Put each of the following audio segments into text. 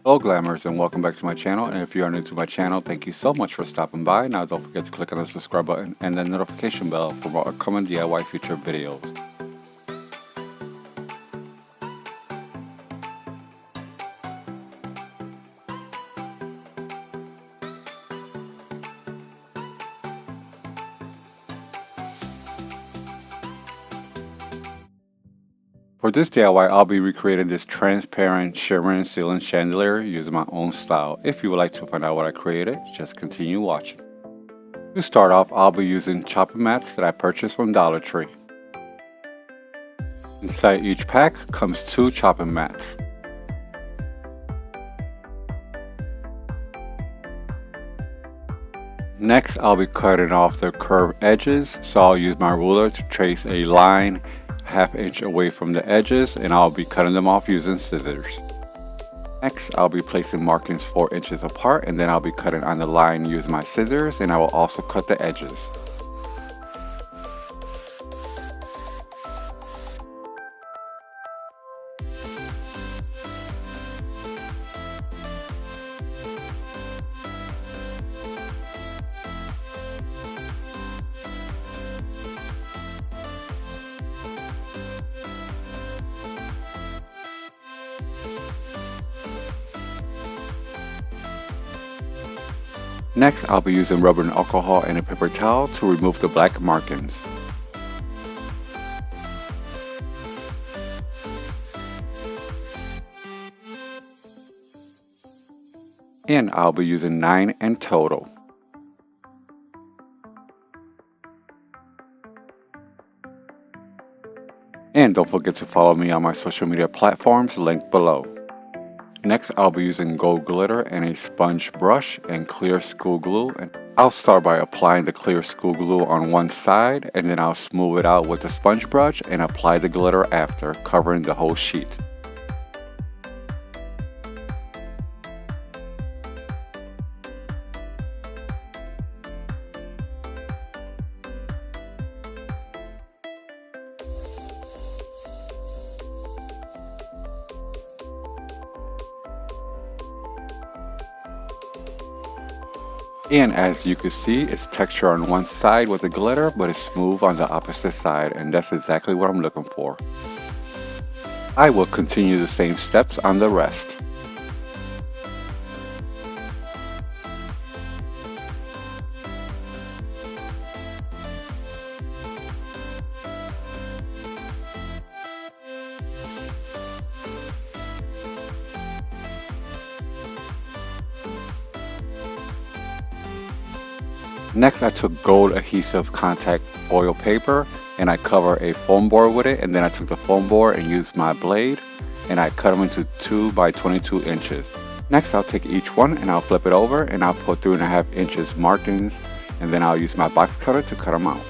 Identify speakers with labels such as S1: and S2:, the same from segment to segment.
S1: Hello Glammers and welcome back to my channel, and if you are new to my channel, thank you so much for stopping by. Now don't forget to click on the subscribe button and the notification bell for more upcoming DIY future videos. For this DIY, I'll be recreating this transparent shimmering ceiling chandelier using my own style. If you would like to find out what I created, just continue watching. To start off, I'll be using chopping mats that I purchased from Dollar Tree. Inside each pack comes 2 chopping mats. Next, I'll be cutting off the curved edges, so I'll use my ruler to trace a line ½ inch away from the edges, and I'll be cutting them off using scissors. Next, I'll be placing markings 4 inches apart, and then I'll be cutting on the line using my scissors, and I will also cut the edges. Next, I'll be using rubber and alcohol and a paper towel to remove the black markings. And I'll be using 9 in total. And don't forget to follow me on my social media platforms linked below. Next, I'll be using gold glitter and a sponge brush and clear school glue. And I'll start by applying the clear school glue on one side, and then I'll smooth it out with the sponge brush and apply the glitter after, covering the whole sheet. And as you can see, it's texture on one side with the glitter, but it's smooth on the opposite side, and that's exactly what I'm looking for. I will continue the same steps on the rest. Next, I took gold adhesive contact foil paper and I cover a foam board with it, and then I took the foam board and used my blade and I cut them into 2 by 22 inches. Next, I'll take each one and I'll flip it over and I'll put 3½ inches markings, and then I'll use my box cutter to cut them out.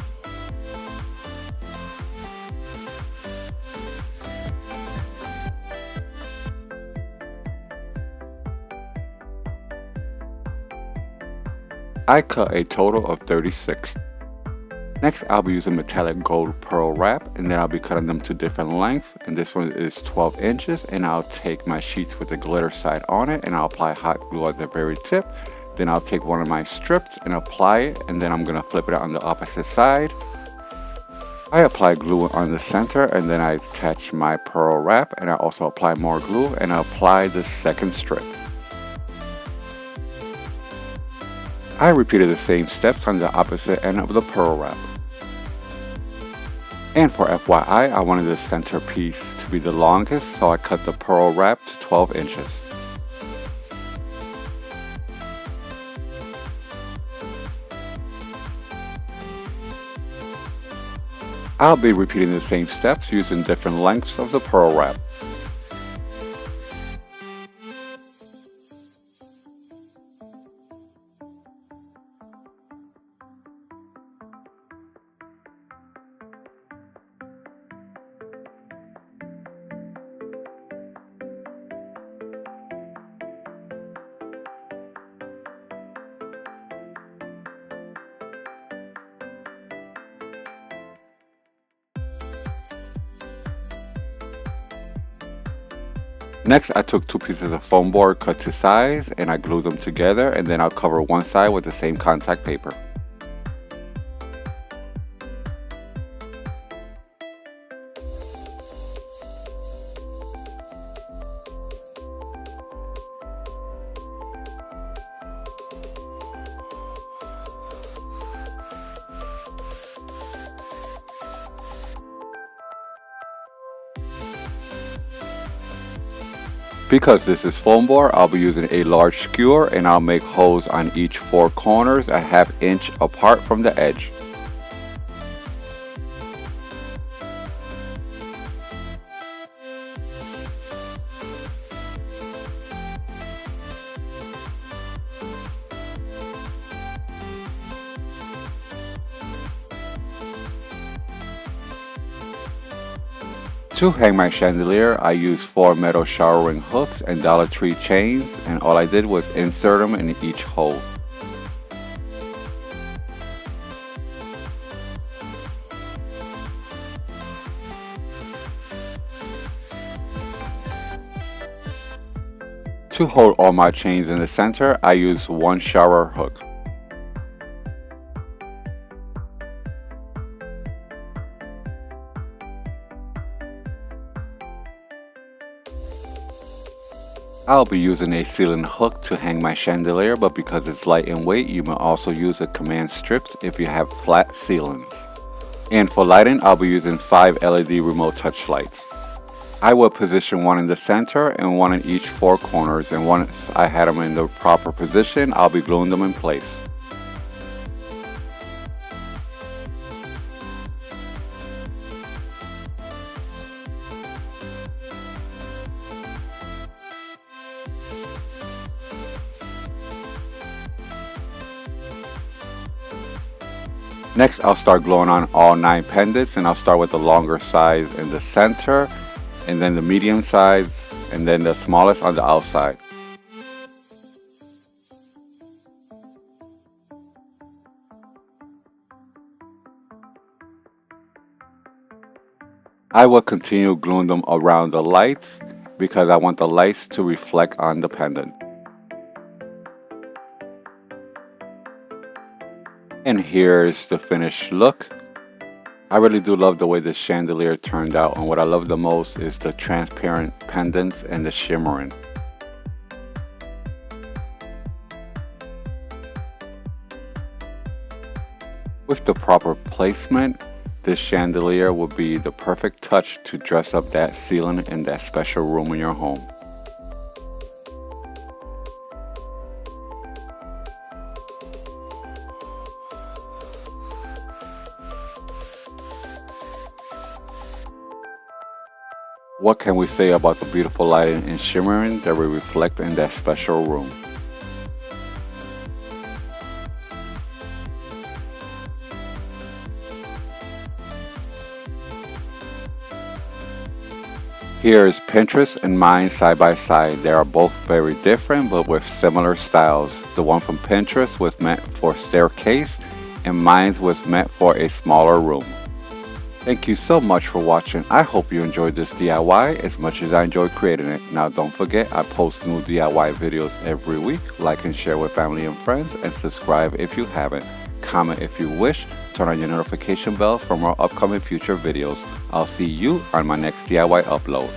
S1: I cut a total of 36. Next, I'll be using metallic gold pearl wrap, and then I'll be cutting them to different lengths, and this one is 12 inches, and I'll take my sheets with the glitter side on it and I'll apply hot glue at the very tip. Then I'll take one of my strips and apply it, and then I'm going to flip it on the opposite side. I apply glue on the center, and then I attach my pearl wrap, and I also apply more glue and I apply the second strip. I repeated the same steps on the opposite end of the pearl wrap. And for FYI, I wanted the center piece to be the longest, so I cut the pearl wrap to 12 inches. I'll be repeating the same steps using different lengths of the pearl wrap. Next, I took 2 pieces of foam board cut to size and I glued them together, and then I'll cover one side with the same contact paper. Because this is foam board, I'll be using a large skewer and I'll make holes on each 4 corners a ½ inch apart from the edge. To hang my chandelier, I used 4 metal shower ring hooks and Dollar Tree chains, and all I did was insert them in each hole. To hold all my chains in the center, I used 1 shower hook. I'll be using a ceiling hook to hang my chandelier, but because it's light in weight, you may also use a command strips if you have flat ceilings. And for lighting, I'll be using 5 LED remote touch lights. I will position one in the center and one in each 4 corners, and once I had them in the proper position, I'll be gluing them in place. Next, I'll start gluing on all 9 pendants, and I'll start with the longer size in the center, and then the medium size, and then the smallest on the outside. I will continue gluing them around the lights because I want the lights to reflect on the pendant. And here's the finished look. I really do love the way this chandelier turned out, and what I love the most is the transparent pendants and the shimmering. With the proper placement, this chandelier will be the perfect touch to dress up that ceiling in that special room in your home. What can we say about the beautiful lighting and shimmering that will reflect in that special room? Here is Pinterest and mine side by side. They are both very different but with similar styles. The one from Pinterest was meant for a staircase and mine was meant for a smaller room. Thank you so much for watching. I hope you enjoyed this DIY as much as I enjoyed creating it. Now don't forget, I post new DIY videos every week. Like and share with family and friends, and subscribe if you haven't. Comment if you wish. Turn on your notification bell for more upcoming future videos. I'll see you on my next DIY upload.